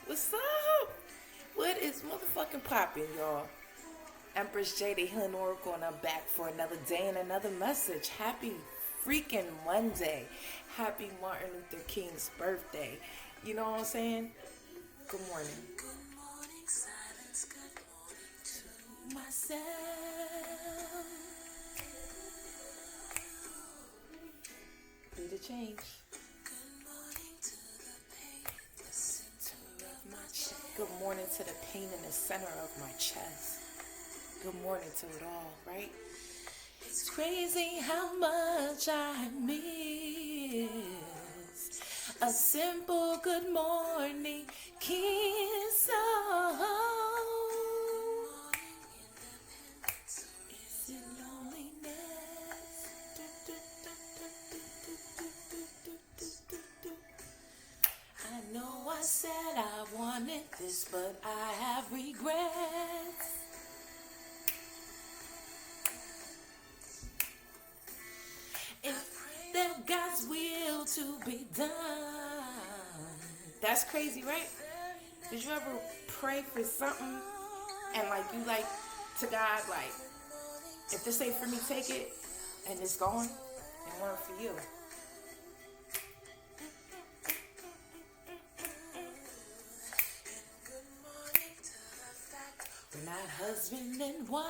What's up? What is motherfucking popping, y'all? Empress J, the Healing Oracle, and I'm back for another day and another message. Happy freaking Monday. Happy Martin Luther King's birthday. You know what I'm saying? Good morning. Good morning, silence. Good morning to myself. Be the change. Good morning to the pain in the center of my chest. Good morning to it all, right? It's crazy how much I miss a simple good morning kiss. Is it loneliness? I know I said I wanted this, but I have regrets. If there's God's will to be done. That's crazy, right? Did you ever pray for something and you to God, if this ain't for me, take it, and it's gone, it weren't for you. We're not husband and wife.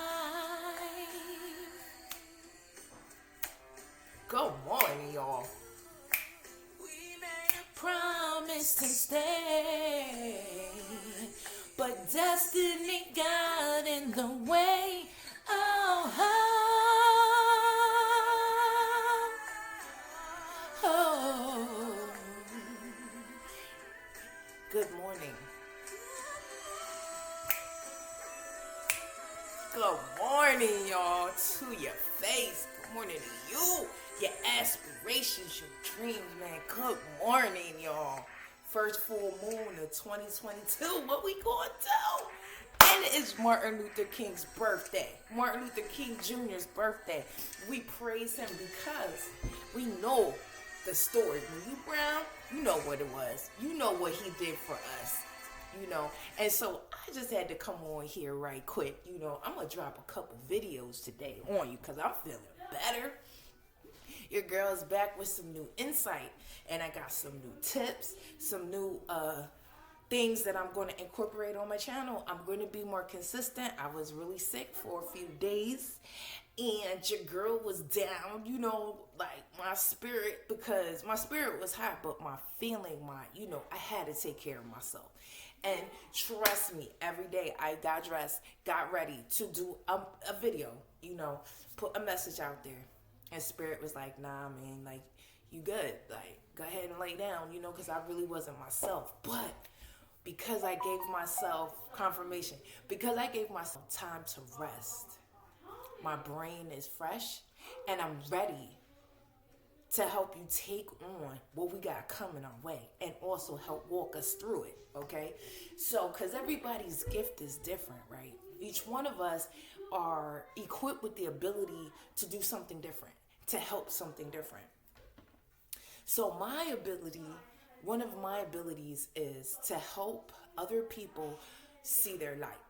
Good morning, y'all. We made a promise to stay, but destiny got in the way. Oh, oh, oh. Good morning. Good morning, y'all, to your face. Good morning to you, your aspirations, your dreams, man. Good morning, y'all. First full moon of 2022. What we gonna do? And it's Martin Luther King's birthday. Martin Luther King Jr.'s birthday. We praise him because we know the story. When you brown, you know what it was. You know what he did for us. And so I just had to come on here right quick. I'm going to drop a couple videos today on you because I'm feeling better. Your girl's back with some new insight, and I got some new tips, some new things that I'm going to incorporate on my channel. I'm going to be more consistent. I was really sick for a few days, and your girl was down, my spirit, because my spirit was high, but my feeling, I had to take care of myself. And trust me, every day I got dressed, got ready to do a video, put a message out there. And spirit was like, nah, man, you good. Go ahead and lay down, because I really wasn't myself. But because I gave myself confirmation, because I gave myself time to rest, my brain is fresh and I'm ready to help you take on what we got coming our way and also help walk us through it, okay? So, because everybody's gift is different, right? Each one of us are equipped with the ability to do something different, to help something different. So one of my abilities is to help other people see their light,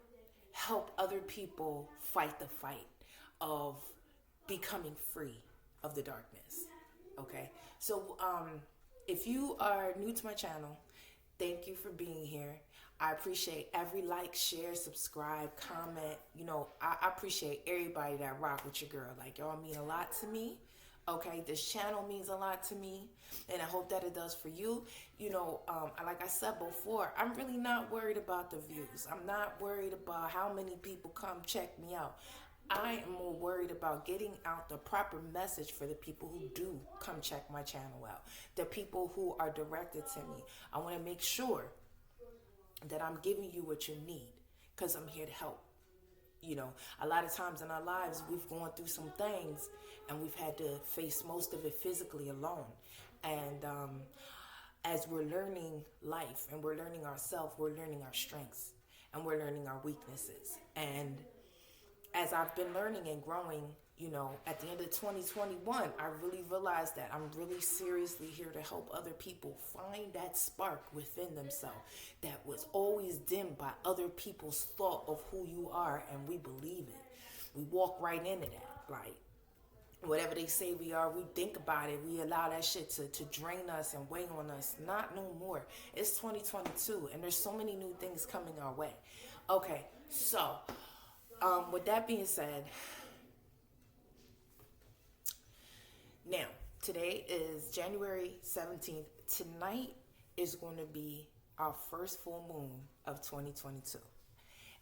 help other people fight the fight of becoming free of the darkness. Okay, so if you are new to my channel, thank you for being here. I appreciate every like, share, subscribe, comment. I appreciate everybody that rock with your girl. Y'all mean a lot to me. Okay, this channel means a lot to me, and I hope that it does for you. Like I said before, I'm really not worried about the views. I'm not worried about how many people come check me out. I am more worried about getting out the proper message for the people who do come check my channel out, the people who are directed to me. I want to make sure that I'm giving you what you need because I'm here to help. A lot of times in our lives, we've gone through some things and we've had to face most of it physically alone. And as we're learning life and we're learning ourselves, we're learning our strengths and we're learning our weaknesses. And as I've been learning and growing At the end of 2021, I really realized that I'm really seriously here to help other people find that spark within themselves that was always dimmed by other people's thought of who you are, and we believe it. We walk right into that. Like, whatever they say we are, we think about it, we allow that shit to drain us and weigh on us. Not no more. It's 2022, and there's so many new things coming our way. Okay, so with that being said, now today is January 17th. Tonight is going to be our first full moon of 2022,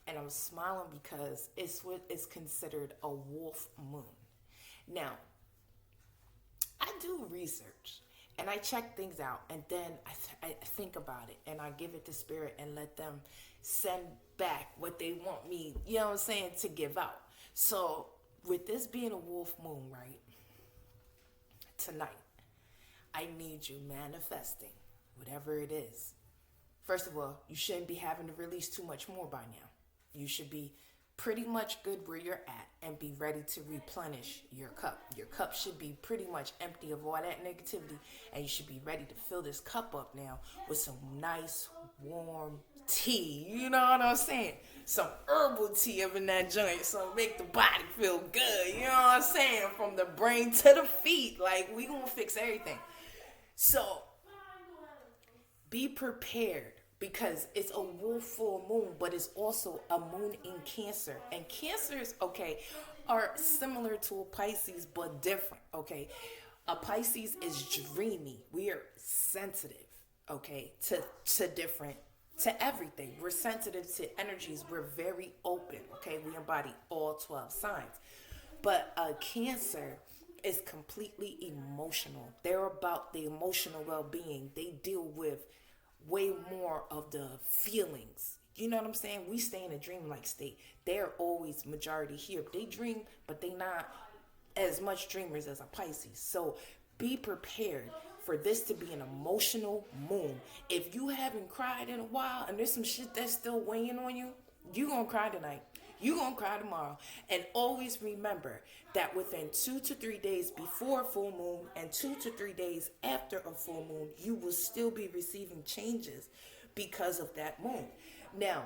and I'm smiling because it's what is considered a wolf moon. Now, I do research and I check things out, and then I think about it and I give it to spirit and let them send back what they want me, to give out. So with this being a wolf moon, right, tonight, I need you manifesting whatever it is. First of all, you shouldn't be having to release too much more by now. You should be pretty much good where you're at and be ready to replenish your cup. Your cup should be pretty much empty of all that negativity, and you should be ready to fill this cup up now with some nice warm tea. You know what I'm saying? Some herbal tea up in that joint, so make the body feel good. You know what I'm saying? From the brain to the feet. Like, we gonna fix everything. So be prepared, because it's a wolf full moon, but it's also a moon in Cancer. And Cancers, are similar to a Pisces, but different, okay? A Pisces is dreamy. We are sensitive, to everything. We're sensitive to energies. We're very open, okay? We embody all 12 signs. But a Cancer is completely emotional. They're about the emotional well-being. They deal with way more of the feelings. You know what I'm saying? We stay in a dreamlike state. They're always majority here. They dream, but they not as much dreamers as a Pisces. So be prepared for this to be an emotional moon. If you haven't cried in a while and there's some shit that's still weighing on you, you gonna cry tonight. You gonna cry tomorrow. And always remember that within 2 to 3 days before a full moon and 2 to 3 days after a full moon, you will still be receiving changes because of that moon. Now,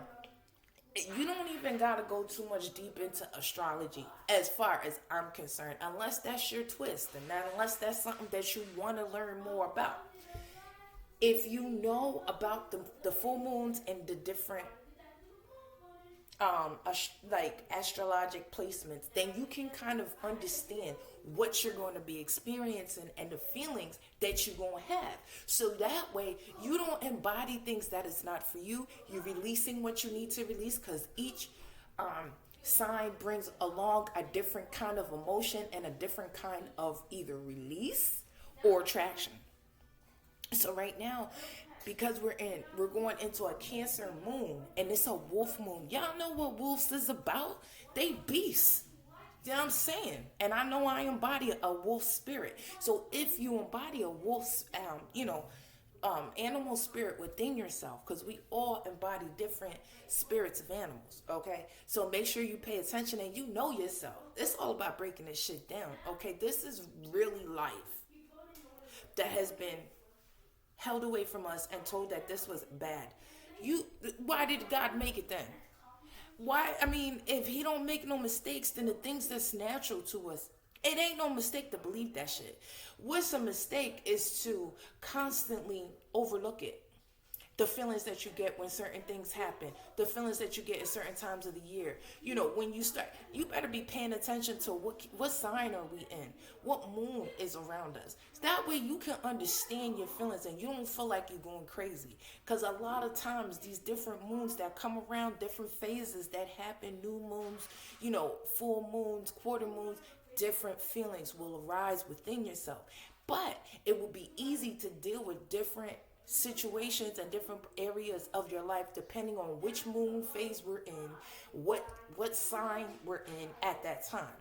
you don't even gotta go too much deep into astrology as far as I'm concerned, unless that's your twist and unless that's something that you want to learn more about. If you know about the full moons and the different astrologic placements, then you can kind of understand what you're going to be experiencing and the feelings that you're going to have. So that way you don't embody things that is not for you. You're releasing what you need to release, because each sign brings along a different kind of emotion and a different kind of either release or traction. So right now, because we're going into a Cancer moon, and it's a wolf moon. Y'all know what wolves is about? They beasts. You know what I'm saying? And I know I embody a wolf spirit. So if you embody a wolf's, animal spirit within yourself, because we all embody different spirits of animals, okay? So make sure you pay attention and you know yourself. It's all about breaking this shit down, okay? This is really life that has been held away from us and told that this was bad. Why did God make it then? Why? I mean, if he don't make no mistakes, then the things that's natural to us, it ain't no mistake to believe that shit. What's a mistake is to constantly overlook it. The feelings that you get when certain things happen, the feelings that you get at certain times of the year. When you start, you better be paying attention to what sign are we in, what moon is around us. That way you can understand your feelings and you don't feel like you're going crazy. Because a lot of times these different moons that come around, different phases that happen, new moons, full moons, quarter moons, different feelings will arise within yourself. But it will be easy to deal with different situations and different areas of your life depending on which moon phase we're in, what sign we're in at that time.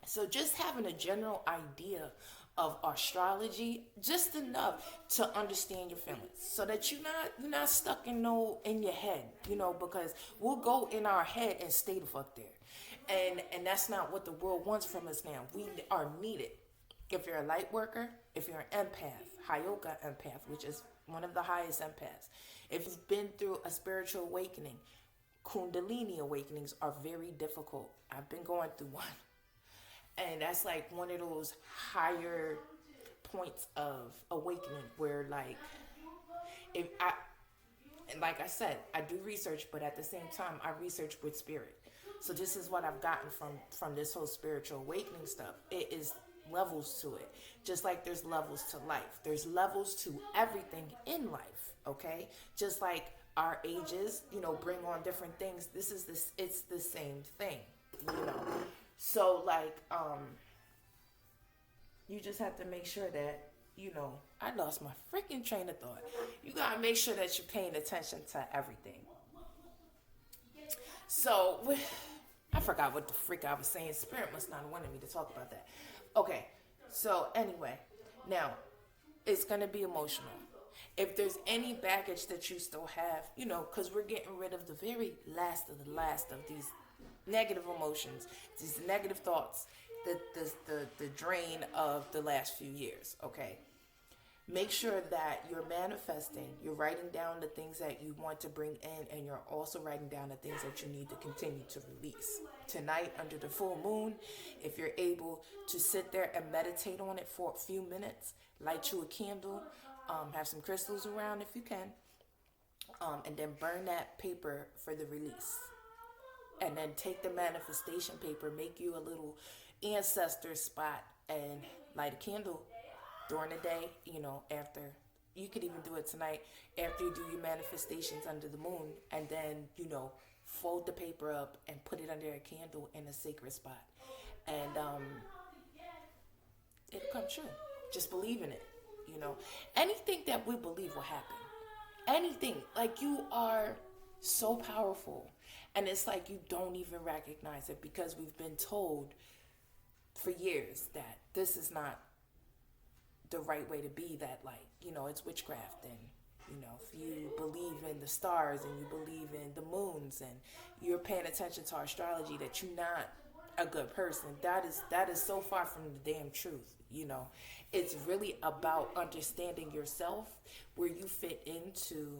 So just having a general idea of astrology, just enough to understand your feelings, so that you're not stuck in your head, because we'll go in our head and stay the fuck there. And that's not what the world wants from us now. We are needed. If you're a light worker, if you're an empath, Hyoga empath, which is one of the highest empaths, if you've been through a spiritual awakening, Kundalini awakenings are very difficult. I've been going through one. And that's like one of those higher points of awakening where if I and like I said, I do research, but at the same time I research with spirit. So this is what I've gotten from this whole spiritual awakening stuff. It is levels to it. Just like there's levels to life. There's levels to everything in life, okay? Just like our ages, bring on different things. It's the same thing, So you just have to make sure that, I lost my freaking train of thought. You gotta make sure that you're paying attention to everything. So, I forgot what the freak I was saying. Spirit must not have wanted me to talk about that. Okay, so anyway, now, it's gonna be emotional. If there's any baggage that you still have, because we're getting rid of the very last of these negative emotions, these negative thoughts, the drain of the last few years, okay? Make sure that you're manifesting, you're writing down the things that you want to bring in, and you're also writing down the things that you need to continue to release. Tonight, under the full moon, if you're able to sit there and meditate on it for a few minutes, light you a candle, have some crystals around if you can, and then burn that paper for the release. And then take the manifestation paper, make you a little ancestor spot, and light a candle during the day, after. You could even do it tonight after you do your manifestations under the moon, and then, fold the paper up and put it under a candle in a sacred spot. And it'll come true. Just believe in it. Anything that we believe will happen. Anything. Like, you are so powerful. And it's like you don't even recognize it because we've been told for years that this is not the right way to be, that it's witchcraft, and if you believe in the stars and you believe in the moons and you're paying attention to astrology, that you're not a good person. That is so far from the damn truth. It's really about understanding yourself, where you fit into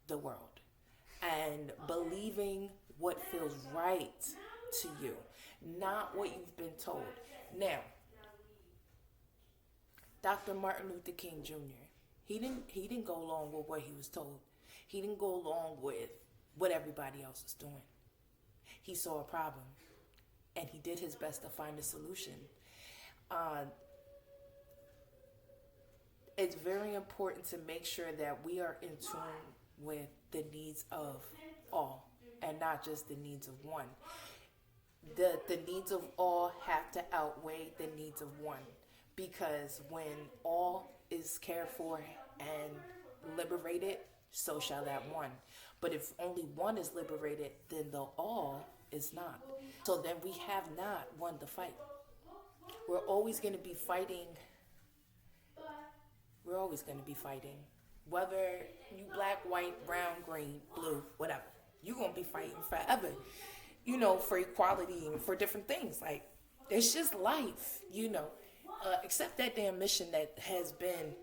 the world, and believing what feels right to you, not what you've been told. Now, Dr. Martin Luther King Jr., he didn't go along with what he was told. He didn't go along with what everybody else was doing. He saw a problem, and he did his best to find a solution. It's very important to make sure that we are in tune with the needs of all, and not just the needs of one. The needs of all have to outweigh the needs of one, because when all is cared for and liberated, so shall that one. But if only one is liberated, then the all is not. So then we have not won the fight. We're always going to be fighting. We're always going to be fighting. Whether you black, white, brown, green, blue, whatever. You're going to be fighting forever, for equality and for different things. Like, it's just life, accept that damn mission that has been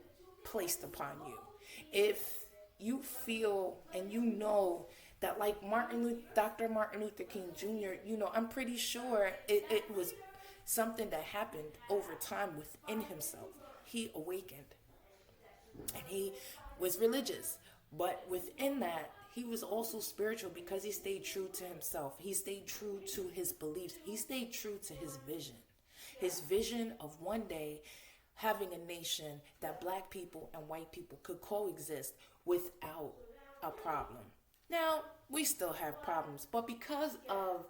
placed upon you. If you feel and that, like Dr. Martin Luther King Jr., I'm pretty sure it was something that happened over time within himself. He awakened, and he was religious, but within that, he was also spiritual, because he stayed true to himself. He stayed true to his beliefs. He stayed true to his vision. His vision of one day having a nation that black people and white people could coexist without a problem. Now, we still have problems, but because of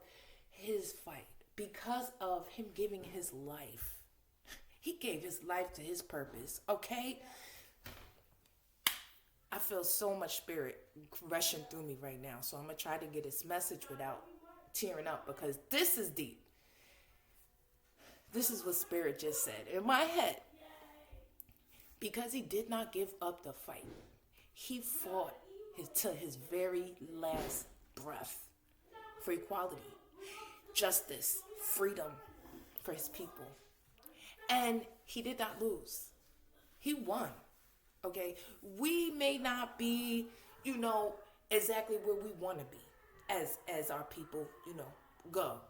his fight, because of him giving his life, he gave his life to his purpose, okay? I feel so much spirit rushing through me right now, so I'm going to try to get this message without tearing up, because this is deep. This is what spirit just said in my head. Because he did not give up the fight. He fought to his very last breath for equality. justice, freedom for his people. And he did not lose. He won. Okay? We may not be, exactly where we want to be as our people, go.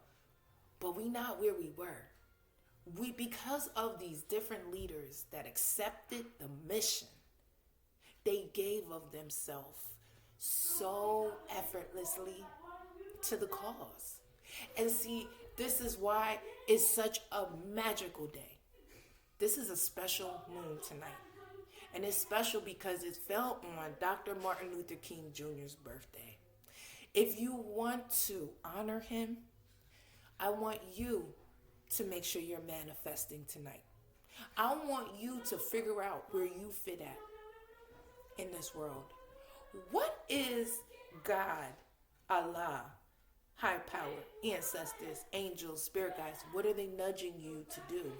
But we not where we were. Because of these different leaders that accepted the mission, they gave of themselves so effortlessly to the cause. And see, this is why it's such a magical day. This is a special moon tonight. And it's special because it fell on Dr. Martin Luther King Jr.'s birthday. If you want to honor him, I want you to make sure you're manifesting tonight. I want you to figure out where you fit at in this world. What is God, Allah, high power, ancestors, angels, spirit guides? What are they nudging you to do?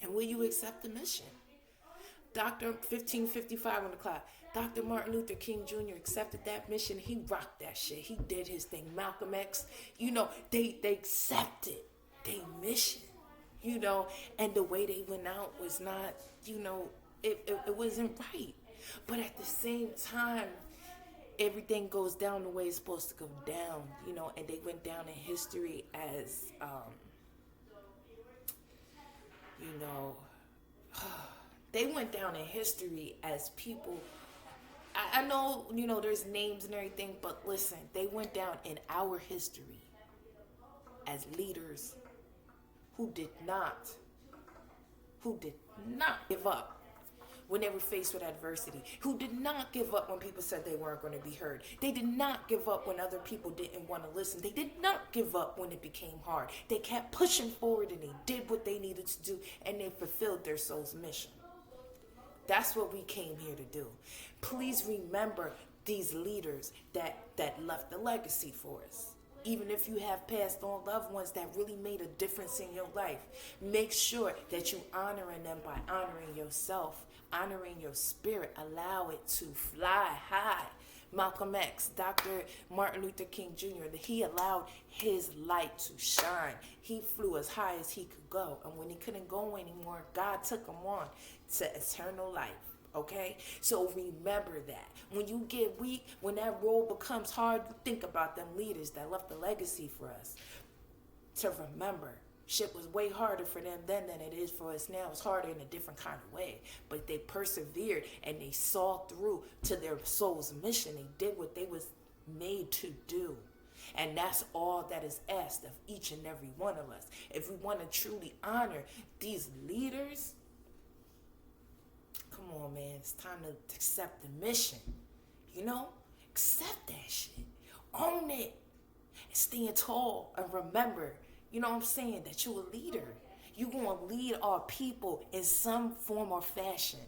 And will you accept the mission? Dr. 1555 on the clock. Dr. Martin Luther King Jr. accepted that mission. He rocked that shit. He did his thing. Malcolm X, they accepted their mission, and the way they went out was not, it wasn't right. But at the same time, everything goes down the way it's supposed to go down, and they went down in history as, they went down in history as people. I know, there's names and everything, but listen, they went down in our history as leaders who did not give up when they were faced with adversity, who did not give up when people said they weren't going to be heard. They did not give up when other people didn't want to listen. They did not give up when it became hard. They kept pushing forward and they did what they needed to do, and they fulfilled their soul's mission. That's what we came here to do. Please remember these leaders that left a legacy for us. Even if you have passed on loved ones that really made a difference in your life, make sure that you honoring them by honoring yourself, honoring your spirit. Allow it to fly high. Malcolm X, Dr. Martin Luther King Jr., he allowed his light to shine. He flew as high as he could go. And when he couldn't go anymore, God took him on to eternal life. Okay? So remember that. When you get weak, when that road becomes hard, you think about them leaders that left a legacy for us. To remember, shit was way harder for them then than it is for us now. It's harder in a different kind of way. But they persevered and they saw through to their soul's mission. They did what they was made to do. And that's all that is asked of each and every one of us. If we want to truly honor these leaders, come on, man. It's time to accept the mission. Accept that shit. Own it. And stand tall. And remember, what I'm saying, that you're a leader. You're going to lead our people in some form or fashion.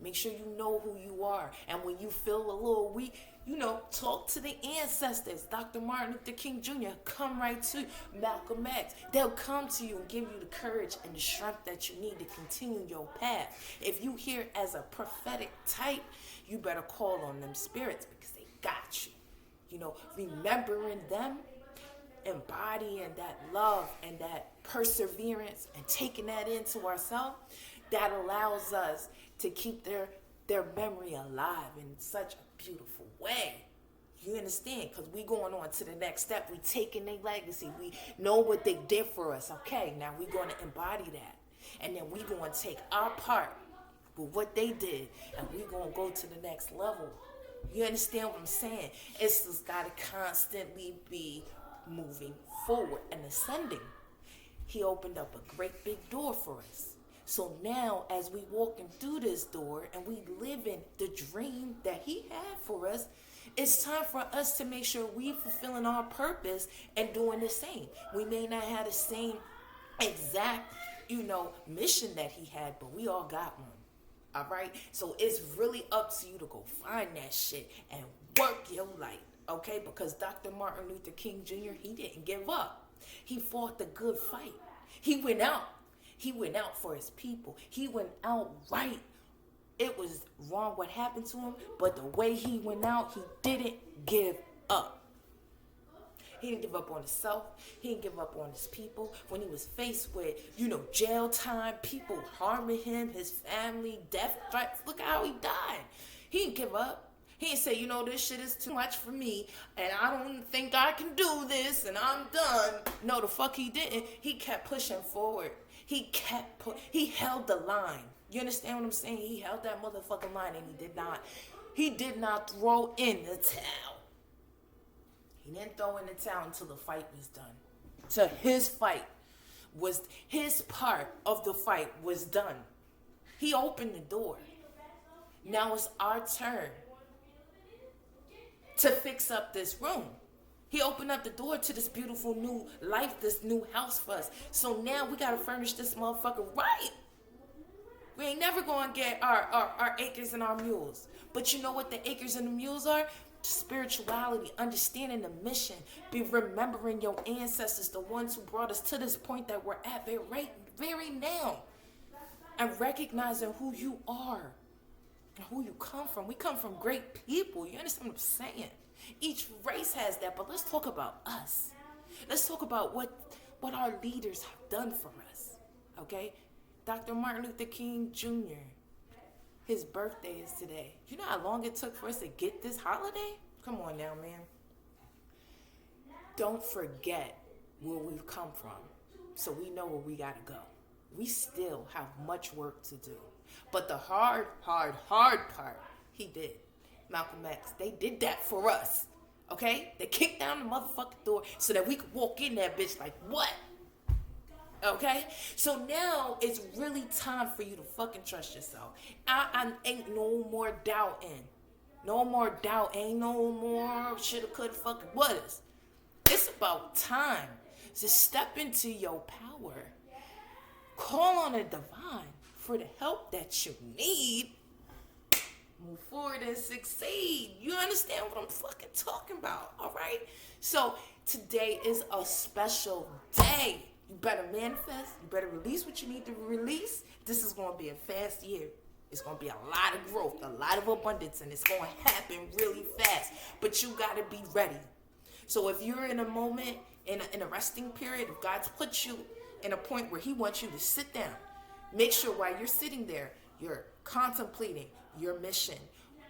Make sure you know who you are. And when you feel a little weak, talk to the ancestors. Dr. Martin Luther King Jr., come right to Malcolm X. They'll come to you and give you the courage and the strength that you need to continue your path. If you hear as a prophetic type, you better call on them spirits because they got you. Remembering them, embodying that love and that perseverance and taking that into ourselves, that allows us to keep their memory alive in such a beautiful way. You understand? Because we going on to the next step. We taking their legacy. We know what they did for us. Okay, now we going to embody that. And then we going to take our part with what they did, and we going to go to the next level. You understand what I'm saying? It's just got to constantly be moving forward and ascending. He opened up a great big door for us. So now as we walking through this door and we live in the dream that he had for us, it's time for us to make sure we fulfilling our purpose and doing the same. We may not have the same exact, mission that he had, but we all got one. All right? So it's really up to you to go find that shit and work your life. Okay? Because Dr. Martin Luther King Jr., he didn't give up. He fought the good fight. He went out. He went out for his people. He went out right. It was wrong what happened to him, but the way he went out, he didn't give up. He didn't give up on himself. He didn't give up on his people. When he was faced with, jail time, people harming him, his family, death threats, look how he died. He didn't give up. He didn't say, this shit is too much for me, and I don't think I can do this, and I'm done. No, the fuck he didn't. He kept pushing forward. He held the line. You understand what I'm saying? He held that motherfucking line, and he did not throw in the towel. He didn't throw in the towel until the fight was done. So his part of the fight was done. He opened the door. Now it's our turn to fix up this room. He opened up the door to this beautiful new life, this new house for us. So now we gotta furnish this motherfucker right. We ain't never gonna get our acres and our mules. But you know what the acres and the mules are? Spirituality, understanding the mission, be remembering your ancestors, the ones who brought us to this point that we're at very now. And recognizing who you are. Who you come from. We come from great people. You understand what I'm saying? Each race has that, but let's talk about us. Let's talk about what our leaders have done for us. Okay? Dr. Martin Luther King Jr., his birthday is today. You know how long it took for us to get this holiday? Come on now, man. Don't forget where we've come from, so we know where we gotta go. We still have much work to do. But the hard part, he did. Malcolm X, they did that for us. Okay? They kicked down the motherfucking door so that we could walk in that bitch like, what? Okay? So now it's really time for you to fucking trust yourself. I ain't no more doubting. No more doubt. Ain't no more shoulda, coulda, fucking wouldas. It's about time to step into your power. Call on the divine for the help that you need. Move forward and succeed. You understand what I'm fucking talking about, all right? So today is a special day. You better manifest. You better release what you need to release. This is going to be a fast year. It's going to be a lot of growth, a lot of abundance, and it's going to happen really fast. But you got to be ready. So if you're in a moment, in a resting period, if God's put you in a point where he wants you to sit down, make sure while you're sitting there, you're contemplating your mission,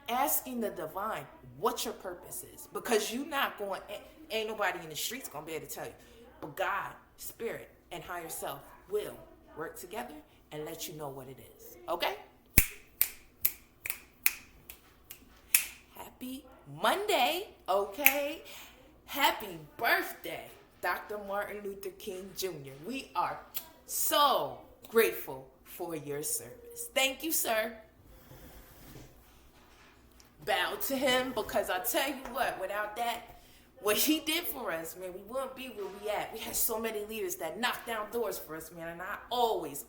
asking the divine what your purpose is. Because you're not going, ain't nobody in the streets going to be able to tell you. But God, spirit, and higher self will work together and let you know what it is. Okay? Happy Monday, okay? Happy birthday, Dr. Martin Luther King Jr. We are so grateful for your service. Thank you, sir. Bow to him, because I tell you what, without that, what he did for us, man, we wouldn't be where we at. We had so many leaders that knocked down doors for us, man, and I always,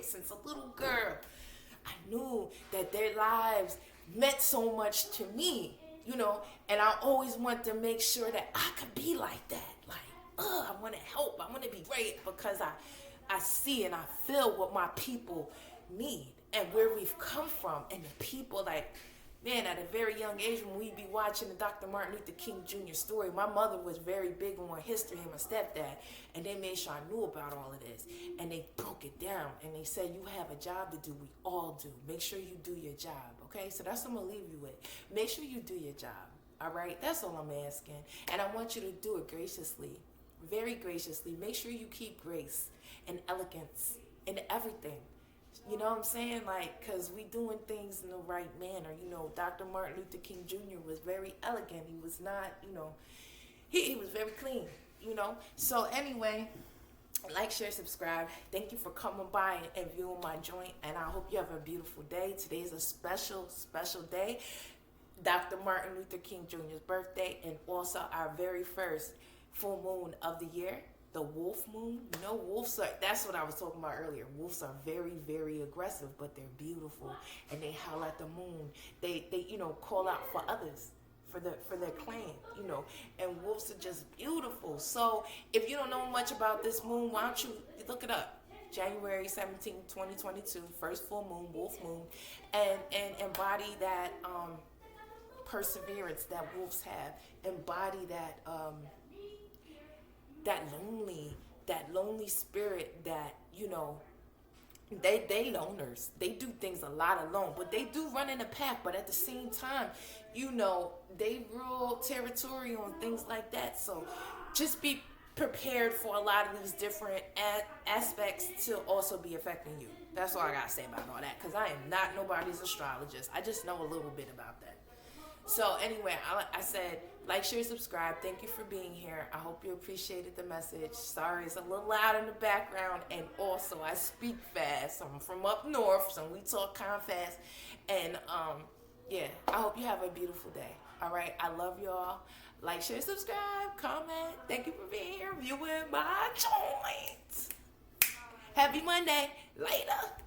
since a little girl, I knew that their lives meant so much to me, and I always want to make sure that I could be like that. I want to help. I want to be great, because I see and I feel what my people need and where we've come from, and the people, man, at a very young age, when we'd be watching the Dr. Martin Luther King Jr. story, my mother was very big on history, and my stepdad, and they made sure I knew about all of this, and they broke it down, and they said, you have a job to do. We all do. Make sure you do your job, okay? So that's what I'm going to leave you with. Make sure you do your job, all right? That's all I'm asking, and I want you to do it graciously, very graciously. Make sure you keep grace and elegance in everything. You know what I'm saying? Because we doing things in the right manner. Dr. Martin Luther King Jr. was very elegant. He was not, he was very clean, So anyway, like, share, subscribe. Thank you for coming by and viewing my joint. And I hope you have a beautiful day. Today is a special, special day. Dr. Martin Luther King Jr.'s birthday, and also our very first full moon of the year. The wolf moon, wolves are, that's what I was talking about earlier. Wolves are very, very aggressive, but they're beautiful, and they howl at the moon. They call out for others, for their clan, and wolves are just beautiful. So if you don't know much about this moon, why don't you look it up? January 17, 2022, first full moon, wolf moon, and embody that perseverance that wolves have, embody that lonely spirit that, they loners. They do things a lot alone, but they do run in a pack. But at the same time, they rule territory on things like that. So just be prepared for a lot of these different aspects to also be affecting you. That's all I gotta say about all that, because I am not nobody's astrologist. I just know a little bit about that. So anyway, I said, like, share, subscribe. Thank you for being here. I hope you appreciated the message. Sorry, it's a little loud in the background, and also I speak fast. I'm from up north, so we talk kind of fast. And yeah, I hope you have a beautiful day. All right, I love y'all. Like, share, subscribe, comment. Thank you for being here, viewing my joint. Happy Monday. Later.